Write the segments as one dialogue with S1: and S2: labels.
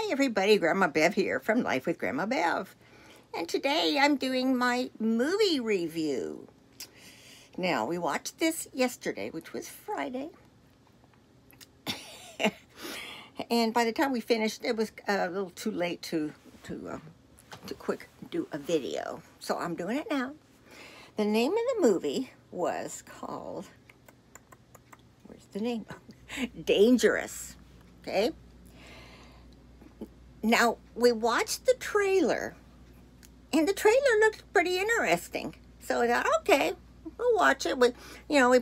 S1: Hi everybody, Grandma Bev here from Life with Grandma Bev. And today I'm doing my movie review. Now, we watched this yesterday, which was Friday. And by the time we finished, it was a little too late to quick do a video. So I'm doing it now. The name of the movie was called, where's the name? Dangerous. Okay? Now, we watched the trailer, and the trailer looked pretty interesting. So I thought, okay, we'll watch it. We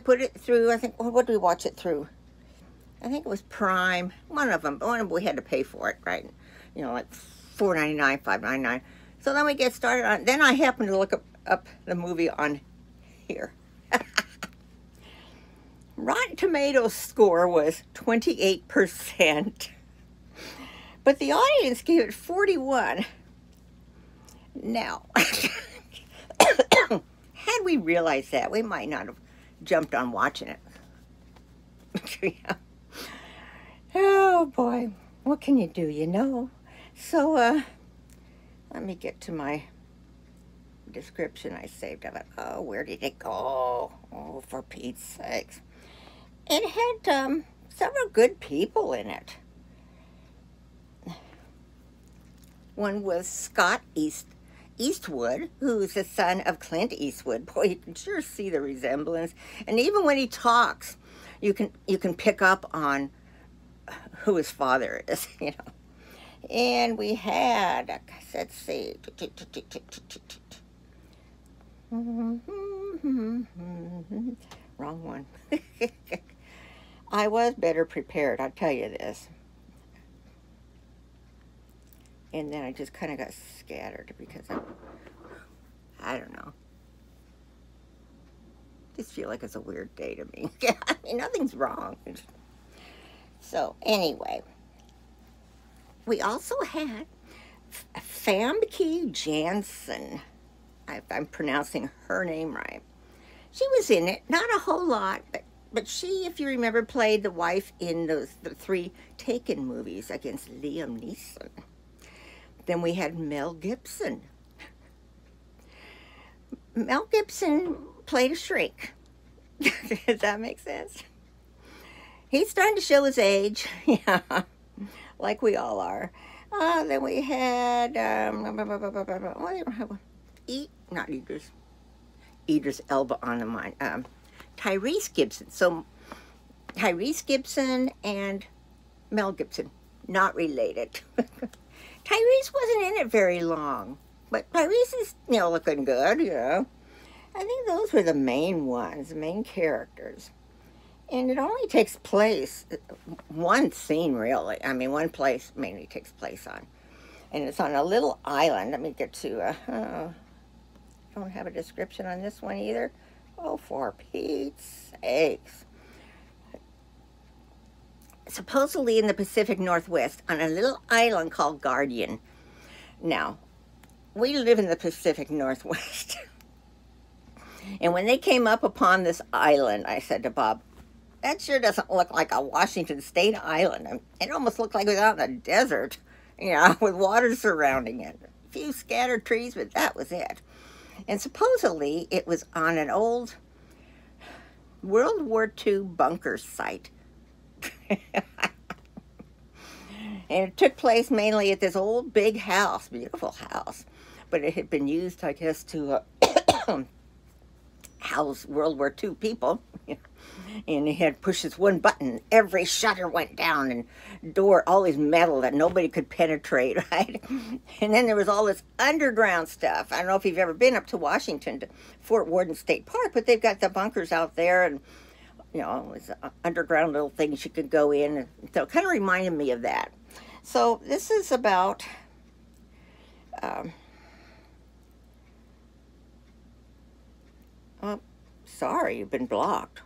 S1: put it through, I think, what did we watch it through? I think it was Prime, one of them we had to pay for it, right? You know, like $4.99, $5.99. So then we get started on, then I happened to look up the movie on here. Rotten Tomatoes score was 28%. But the audience gave it 41. Now, had we realized that, we might not have jumped on watching it. Yeah. Oh boy, what can you do, you know? So, let me get to my description I saved of it. Oh, where did it go? Oh, for Pete's sakes. It had several good people in it. One was Scott Eastwood, who's the son of Clint Eastwood. Boy, you can sure see the resemblance. And even when he talks, you can pick up on who his father is, you know. And we had, let's see, wrong one. I was better prepared, I'll tell you this. And then I just kind of got scattered because I don't know. Just feel like it's a weird day to me. I mean, nothing's wrong. So anyway, we also had Famke Janssen. I'm pronouncing her name right. She was in it, not a whole lot, but she, if you remember, played the wife in the 3 Taken movies against Liam Neeson. Then we had Mel Gibson. Mel Gibson played a shrink. Does that make sense? He's starting to show his age. Yeah, like we all are. Then we had, Idris Elba on the mind. Tyreese Gibson. So, Tyreese Gibson and Mel Gibson, not related. Tyreese wasn't in it very long, but Tyreese is, looking good, I think those were the main ones, the main characters. And it only takes place, one scene really, I mean one place mainly takes place on. And it's on a little island. Let me get to, don't have a description on this one either. Oh, for Pete's sakes. Supposedly in the Pacific Northwest on a little island called Guardian. Now, we live in the Pacific Northwest. And when they came up upon this island, I said to Bob, that sure doesn't look like a Washington State island. It almost looked like it was out in the desert, with water surrounding it. A few scattered trees, but that was it. And supposedly it was on an old World War II bunker site. And it took place mainly at this old big house, beautiful house, but it had been used, I guess, to house World War II people. And he had pushed this one button, every shutter went down, and door, all this metal that nobody could penetrate, right? And then there was all this underground stuff. I don't know if you've ever been up to Washington, to Fort Worden State Park, but they've got the bunkers out there, and it's underground little things you could go in. So it kind of reminded me of that. So this is about oh, sorry, you've been blocked.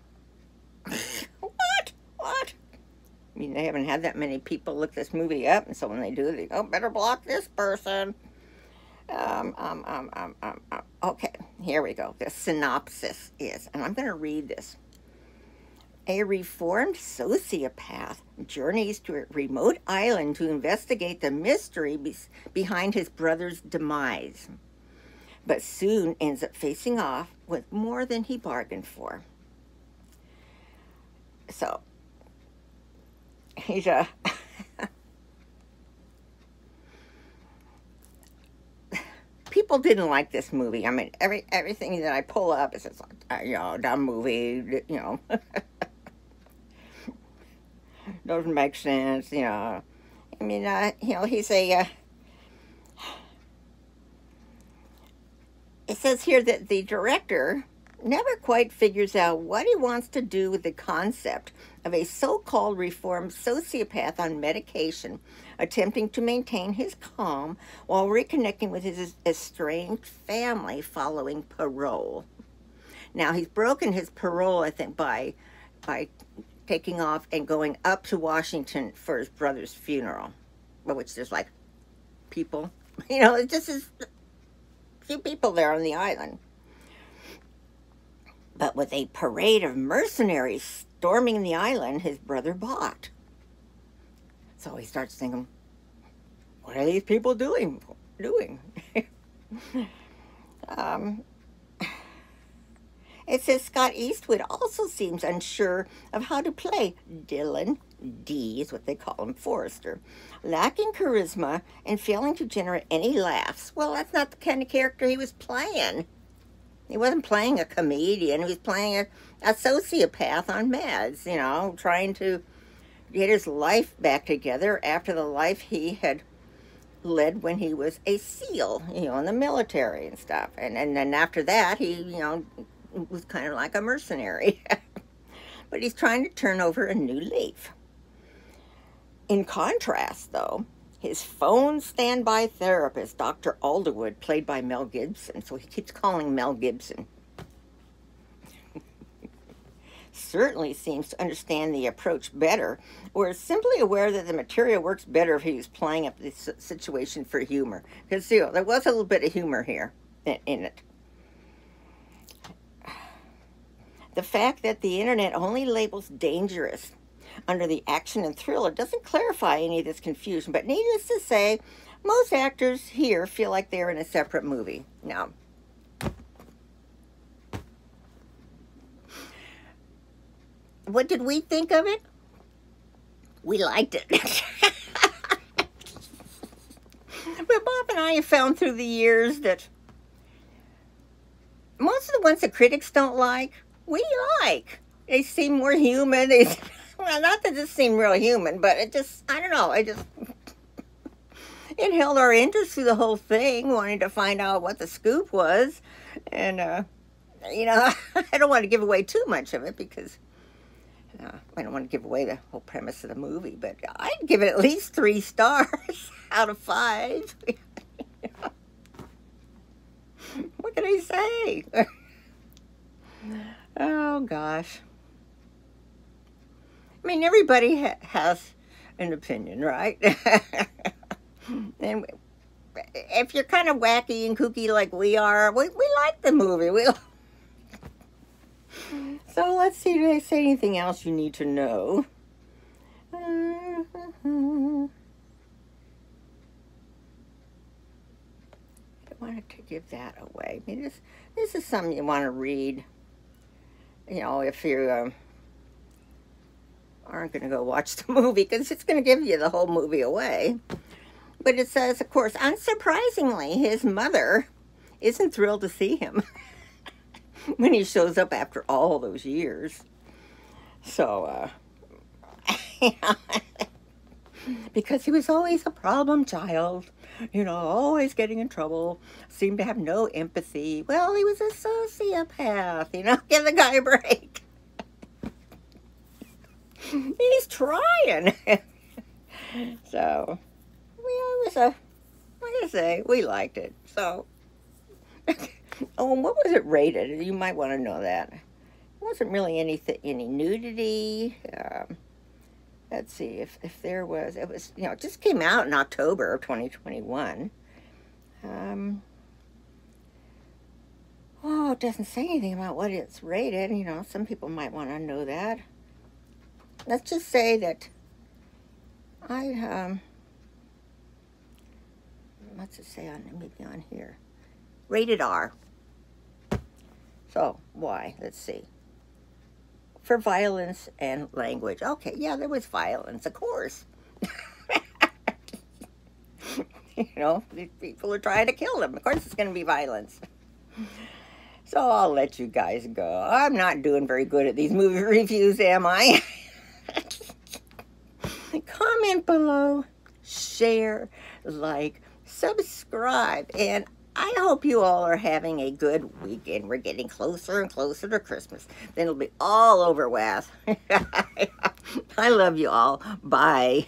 S1: What? I mean, they haven't had that many people look this movie up, and so when they do, they go, better block this person. Okay, here we go. The synopsis is, and I'm going to read this. A reformed sociopath journeys to a remote island to investigate the mystery behind his brother's demise, but soon ends up facing off with more than he bargained for. So, he's a... People didn't like this movie. I mean, everything that I pull up is just like, dumb movie, doesn't make sense, I mean, he's a... It says here that the director never quite figures out what he wants to do with the concept of a so-called reformed sociopath on medication attempting to maintain his calm while reconnecting with his estranged family following parole. Now, he's broken his parole, I think, by taking off and going up to Washington for his brother's funeral, which there's like people, it just is a few people there on the island. But with a parade of mercenaries storming the island, his brother balked. So he starts thinking, what are these people doing? It says Scott Eastwood also seems unsure of how to play Dylan D, is what they call him, Forrester, lacking charisma and failing to generate any laughs. Well, that's not the kind of character he was playing. He wasn't playing a comedian. He was playing a sociopath on meds, trying to get his life back together after the life he had led when he was a SEAL, in the military and stuff. And then after that, he, was kind of like a mercenary. But he's trying to turn over a new leaf. In contrast, though, his phone standby therapist, Dr. Alderwood, played by Mel Gibson, so he keeps calling Mel Gibson, certainly seems to understand the approach better, or is simply aware that the material works better if he was playing up this situation for humor. Because, there was a little bit of humor here in it. The fact that the internet only labels dangerous under the action and thriller doesn't clarify any of this confusion, but needless to say, most actors here feel like they're in a separate movie. Now, what did we think of it? We liked it. But Bob and I have found through the years that most of the ones that critics don't like, we like. They seem more human. Well, not that this seemed real human, but it just, I don't know, it held our interest through the whole thing, wanting to find out what the scoop was. And, I don't want to give away too much of it because I don't want to give away the whole premise of the movie, but I'd give it at least 3 stars out of 5. What can I say? Oh, gosh. I mean, everybody has an opinion, right? And if you're kind of wacky and kooky like we are, we like the movie. So let's see, do they say anything else you need to know? I wanted to give that away. I mean, this is something you want to read, if you aren't going to go watch the movie, because it's going to give you the whole movie away. But it says, of course, unsurprisingly, his mother isn't thrilled to see him when he shows up after all those years. So, because he was always a problem child, always getting in trouble, seemed to have no empathy. Well, he was a sociopath, give the guy a break. He's trying. So, like I say, we liked it. So, oh, and what was it rated? You might want to know that. It wasn't really any nudity. Let's see if there was. It was, it just came out in October of 2021. Oh, it doesn't say anything about what it's rated. Some people might want to know that. let's just say that what's it say on, maybe on here? Rated R. So, why? Let's see. For violence and language. Okay, yeah, there was violence, of course. You know, these people are trying to kill them. Of course it's going to be violence. So I'll let you guys go. I'm not doing very good at these movie reviews, am I? Comment below, share, like, subscribe, and I hope you all are having a good weekend. We're getting closer and closer to Christmas. Then it'll be all over with. I love you all. Bye.